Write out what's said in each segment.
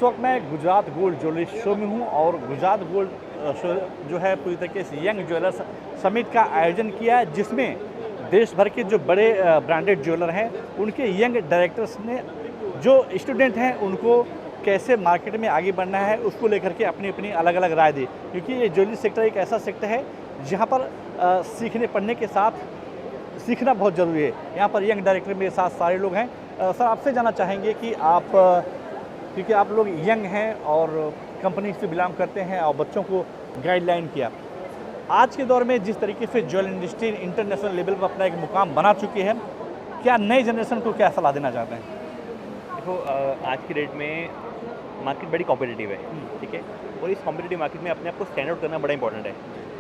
इस वक्त मैं गुजरात गोल्ड ज्वेलरी शो में हूँ और गुजरात गोल्ड शो जो है पूरी तरीके से यंग ज्वेलर्स समिट का आयोजन किया है, जिसमें देश भर के जो बड़े ब्रांडेड ज्वेलर हैं उनके यंग डायरेक्टर्स ने जो स्टूडेंट हैं उनको कैसे मार्केट में आगे बढ़ना है उसको लेकर के अपनी अपनी अलग अलग राय दी। क्योंकि ये ज्वेलरी सेक्टर एक ऐसा सेक्टर है जहाँ पर सीखने पढ़ने के साथ सीखना बहुत ज़रूरी है। यहाँ पर यंग डायरेक्टर मेरे साथ सारे लोग हैं। सर, आपसे जानना चाहेंगे कि आप क्योंकि आप लोग यंग हैं और कंपनी से बिलोंग करते हैं और बच्चों को गाइडलाइन किया, आज के दौर में जिस तरीके से ज्वेलरी इंडस्ट्री इंटरनेशनल लेवल पर अपना एक मुकाम बना चुकी है, क्या नई जनरेशन को क्या सलाह देना चाहते हैं? देखो, आज की डेट में मार्केट बड़ी कॉम्पिटिटिव है, ठीक है। और इस कॉम्पिटिटिव मार्केट में अपने आप को स्टैंड आउट करना बड़ा इंपॉर्टेंट है।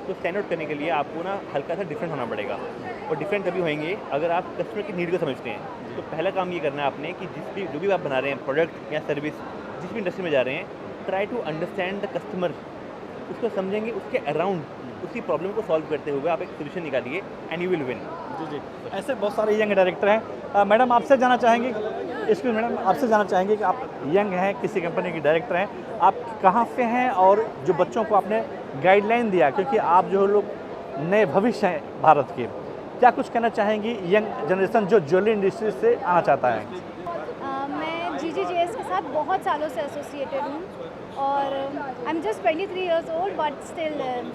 तो स्टैंड आउट करने के लिए आपको ना हल्का सा डिफरेंट होना पड़ेगा, और डिफरेंट तभी होंगे अगर आप कस्टमर की नीड को समझते हैं। तो पहला काम ये करना है आपने कि जो भी आप बना रहे हैं प्रोडक्ट या सर्विस, जिस भी इंडस्ट्री में जा रहे हैं, try to understand the customer. उसको समझेंगे, उसके अराउंड उसकी प्रॉब्लम को सॉल्व करते हुए आप एक सोल्यूशन निकालिए एंड यू विल विन। जी जी, ऐसे बहुत सारे यंग डायरेक्टर हैं। मैडम, आपसे जानना चाहेंगे, एक्सक्यूज मैडम, आपसे जानना चाहेंगे कि आप यंग हैं, किसी कंपनी की डायरेक्टर हैं, आप कहाँ से हैं और जो बच्चों को आपने गाइडलाइन दिया, क्योंकि आप जो लोग नए भविष्य हैं भारत के, क्या कुछ कहना चाहेंगी यंग जनरेशन जो ज्वेलरी इंडस्ट्री से आना चाहता है? मैं GGJS के साथ बहुत सालों से एसोसिएटेड हूँ और I am just 23 years old, but still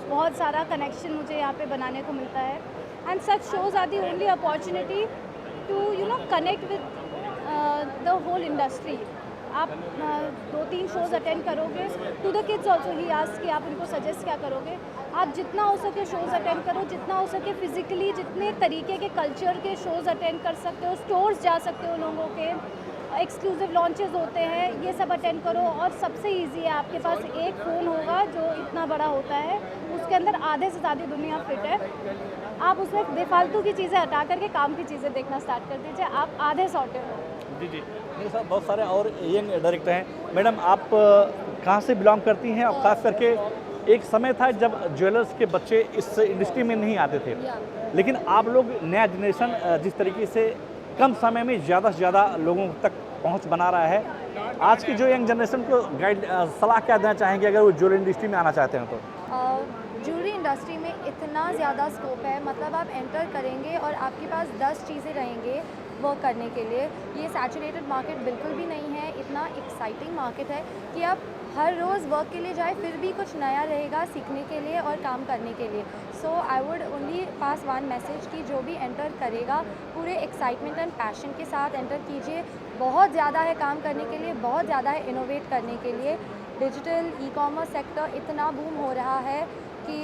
बहुत सारा कनेक्शन मुझे यहाँ पे बनाने को मिलता है। And such shows are the only opportunity to connect with the whole industry. आप 2-3 शोज अटेंड करोगे, टू द किड्स ऑल्सो ही आस्क कि आप उनको सजेस्ट क्या करोगे। आप जितना हो सके शोज अटेंड करो, जितना हो सके फिजिकली जितने तरीके के कल्चर के शोज अटेंड कर सकते हो, स्टोर्स जा सकते हो, लोगों के एक्सक्लूसिव लॉन्चेस होते हैं, ये सब अटेंड करो। और सबसे इजी है, आपके पास एक फ़ोन होगा जो इतना बड़ा होता है, उसके अंदर आधे से ज़्यादा दुनिया फिट है। आप उसमें बेफालतू की चीज़ें हटा करके काम की चीज़ें देखना स्टार्ट कर दीजिए, आप आधे सॉर्टेड हो। जी जी, मेरे साथ बहुत सारे और यंग डायरेक्टर हैं। मैडम, आप कहाँ से बिलोंग करती हैं? और ख़ास करके एक समय था जब ज्वेलर्स के बच्चे इस इंडस्ट्री में नहीं आते थे, लेकिन आप लोग नया जनरेशन जिस तरीके से कम समय में ज़्यादा से ज़्यादा लोगों तक पहुंच बना रहा है, आज की जो यंग जनरेशन को सलाह क्या देना चाहेंगे अगर वो ज्वेलरी इंडस्ट्री में आना चाहते हैं तो? ज्वेलरी इंडस्ट्री में इतना ज़्यादा स्कोप है, मतलब आप एंटर करेंगे और आपके पास 10 चीज़ें रहेंगे वर्क करने के लिए। ये सैचुरेटेड मार्केट बिल्कुल भी नहीं है, इतना एक्साइटिंग मार्केट है कि आप हर रोज़ वर्क के लिए जाए फिर भी कुछ नया रहेगा सीखने के लिए और काम करने के लिए। So I would only pass one message कि जो भी एंटर करेगा पूरे एक्साइटमेंट एंड पैशन के साथ एंटर कीजिए। बहुत ज़्यादा है काम करने के लिए, बहुत ज़्यादा है इनोवेट करने के लिए। डिजिटल ई-कॉमर्स सेक्टर इतना बूम हो रहा है कि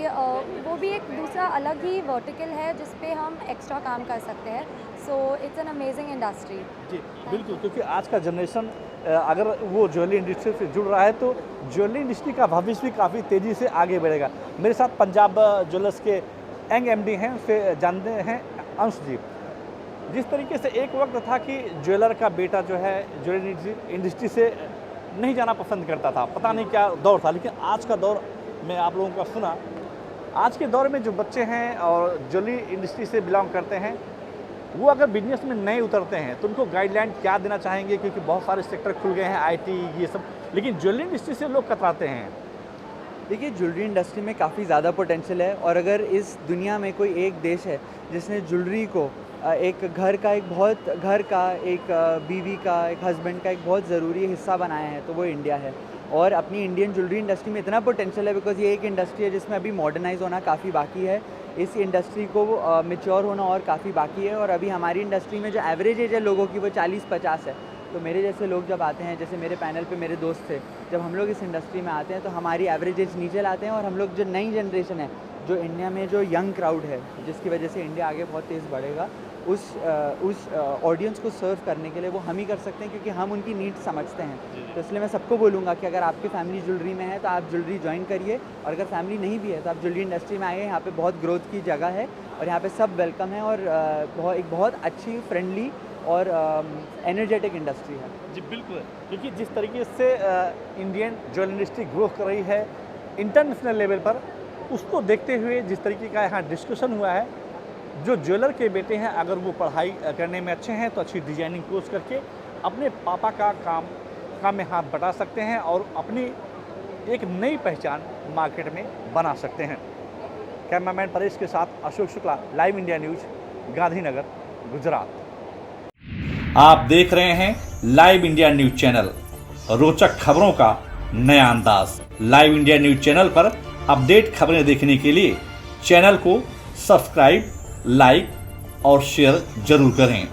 वो भी एक दूसरा अलग ही वर्टिकल है जिस पे हम एक्स्ट्रा काम कर सकते हैं। So it's an amazing industry. जी बिल्कुल, क्योंकि आज का जनरेशन अगर वो ज्वेलरी इंडस्ट्री से जुड़ रहा है तो ज्वेलरी इंडस्ट्री का भविष्य भी काफ़ी तेज़ी से आगे बढ़ेगा। मेरे साथ पंजाब ज्वेलर्स के यंग MD हैं, उसे जानते हैं अंश जी। जिस तरीके से एक वक्त था कि ज्वेलर का बेटा जो है ज्वेलरी इंडस्ट्री से नहीं जाना पसंद करता था, पता नहीं क्या दौर था, लेकिन आज का दौर में आप लोगों का सुना, आज के दौर में जो बच्चे हैं और ज्वेलरी इंडस्ट्री से बिलोंग करते हैं, वो अगर बिजनेस में नए उतरते हैं तो उनको गाइडलाइन क्या देना चाहेंगे? क्योंकि बहुत सारे सेक्टर खुल गए हैं, IT ये सब, लेकिन ज्वेलरी इंडस्ट्री से लोग कतराते हैं। देखिए, ज्वेलरी इंडस्ट्री में काफ़ी ज़्यादा पोटेंशियल है, और अगर इस दुनिया में कोई एक देश है जिसने ज्वेलरी को एक घर का एक बीवी का, एक हस्बैंड का एक बहुत ज़रूरी हिस्सा बनाया है तो वो इंडिया है। और अपनी इंडियन ज्वेलरी इंडस्ट्री में इतना पोटेंशियल है बिकॉज़ ये एक इंडस्ट्री है जिसमें अभी मॉडर्नाइज होना काफ़ी बाकी है। इस इंडस्ट्री को मैच्योर होना और काफ़ी बाकी है। और अभी हमारी इंडस्ट्री में जो एवरेज एज है लोगों की वो 40-50 है। तो मेरे जैसे लोग जब आते हैं, जैसे मेरे पैनल पे मेरे दोस्त थे, जब हम लोग इस इंडस्ट्री में आते हैं तो हमारी एवरेज एज नीचे लाते हैं, और हम लोग जो नई जनरेशन है, जो इंडिया में जो यंग क्राउड है जिसकी वजह से इंडिया आगे बहुत तेज़ बढ़ेगा, उस ऑडियंस को सर्व करने के लिए वो हम ही कर सकते हैं, क्योंकि हम उनकी नीड समझते हैं। तो इसलिए मैं सबको बोलूँगा कि अगर आपकी फैमिली ज्वेलरी में है तो आप ज्वेलरी ज्वाइन करिए, और अगर फैमिली नहीं भी है तो आप ज्वेलरी इंडस्ट्री में आइए। यहाँ पे बहुत ग्रोथ की जगह है और यहाँ पे सब वेलकम है, और एक बहुत अच्छी, फ्रेंडली और एनर्जेटिक इंडस्ट्री है। जी बिल्कुल, क्योंकि जिस तरीके से इंडियन ज्वेलरी इंडस्ट्री ग्रो कर रही है इंटरनेशनल लेवल पर, उसको देखते हुए जिस तरीके का यहाँ डिस्कशन हुआ है, जो ज्वेलर के बेटे हैं अगर वो पढ़ाई करने में अच्छे हैं तो अच्छी डिजाइनिंग कोर्स करके अपने पापा का काम काम में हाथ बटा सकते हैं और अपनी एक नई पहचान मार्केट में बना सकते हैं। कैमरामैन परेश के साथ Ashok Shukla, live India news, Gandhinagar, Gujarat. आप देख रहे हैं लाइव इंडिया न्यूज चैनल, रोचक खबरों का नया अंदाज। लाइव इंडिया न्यूज चैनल पर अपडेट खबरें देखने के लिए चैनल को सब्सक्राइब, लाइक और शेयर जरूर करें।